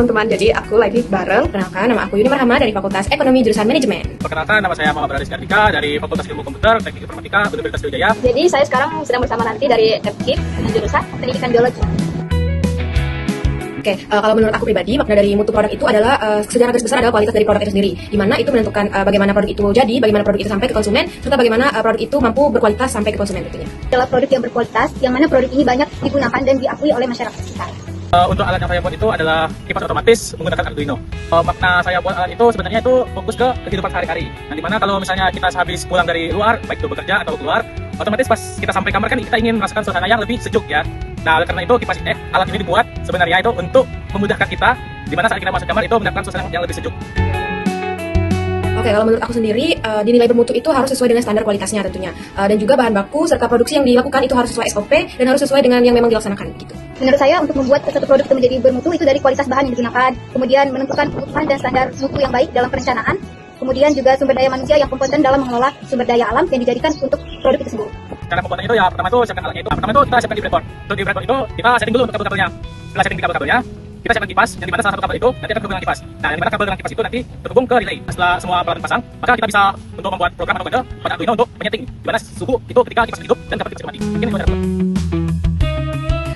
teman-teman, jadi aku lagi bareng. Perkenalkan, nama aku Yuni Marhama dari Fakultas Ekonomi Jurusan Manajemen. Perkenalkan, nama saya Muhammad Radis Kartika dari Fakultas Ilmu Komputer, Teknik Informatika, Universitas Sriwijaya. Jadi saya sekarang sedang bersama nanti dari FKIP dengan jurusan Pendidikan Biologi. Oke, kalau menurut aku pribadi, makna dari mutu produk itu adalah secara garis besar adalah kualitas dari produk itu sendiri, di mana itu menentukan bagaimana produk itu jadi, bagaimana produk itu sampai ke konsumen, serta bagaimana produk itu mampu berkualitas sampai ke konsumen tentunya. Adalah produk yang berkualitas, yang mana produk ini banyak digunakan dan diakui oleh masyarakat sekitar. Untuk alat yang saya buat itu adalah kipas otomatis menggunakan Arduino. Makna saya buat alat itu sebenarnya itu fokus ke kehidupan sehari-hari. Nah, dimana kalau misalnya kita habis pulang dari luar, baik itu bekerja atau keluar, otomatis pas kita sampai kamar kan kita ingin merasakan suasana yang lebih sejuk ya. Nah, oleh karena itu alat ini dibuat sebenarnya itu untuk memudahkan kita, dimana saat kita masuk kamar itu mendapatkan suasana yang lebih sejuk. Oke, kalau menurut aku sendiri, dinilai bermutu itu harus sesuai dengan standar kualitasnya tentunya. Dan juga bahan baku serta produksi yang dilakukan itu harus sesuai SOP dan harus sesuai dengan yang memang dilaksanakan gitu. Menurut saya untuk membuat satu produk itu menjadi bermutu itu dari kualitas bahan yang digunakan, kemudian menentukan kebutuhan dan standar mutu yang baik dalam perencanaan, kemudian juga sumber daya manusia yang kompeten dalam mengelola sumber daya alam yang dijadikan untuk produk itu sendiri. Cara pembuatan itu ya pertama itu siapkan alatnya itu. Pertama itu kita siapkan di breadboard. Untuk di breadboard itu kita setting dulu untuk kabel-kabelnya. Setelah setting di kabel-kabelnya, kita siapkan kipas yang dimana salah satu kabel itu nanti akan terhubung dengan kipas. Nah, yang dimana kabel dengan kipas itu nanti terhubung ke relay. Setelah semua peralatan pasang, maka kita bisa untuk membuat program atau kode pada Arduino untuk menyeting dimana suhu itu ketika kipas hidup dan dapat kipas mati. Ini cara.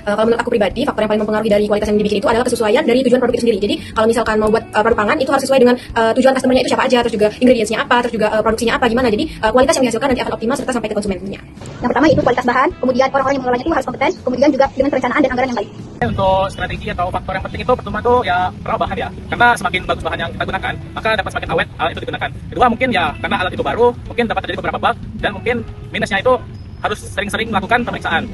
Kalau menurut aku pribadi, faktor yang paling mempengaruhi dari kualitas yang dibikin itu adalah kesesuaian dari tujuan produk itu sendiri. Jadi kalau misalkan mau buat produk pangan itu harus sesuai dengan tujuan customer-nya itu siapa aja, terus juga ingredients-nya apa, terus juga produksinya apa, gimana. Jadi kualitas yang dihasilkan nanti akan optimal serta sampai ke konsumennya. Yang pertama itu kualitas bahan, kemudian orang-orang yang mengelolanya itu harus kompeten, kemudian juga dengan perencanaan dan anggaran yang baik. Untuk strategi atau faktor yang penting itu pertama tuh ya pertama bahan ya, karena semakin bagus bahan yang kita gunakan maka dapat semakin awet alat itu digunakan. Kedua mungkin ya karena alat itu baru mungkin dapat terjadi beberapa bug dan mungkin minusnya itu harus sering-sering melakukan pemeriksaan.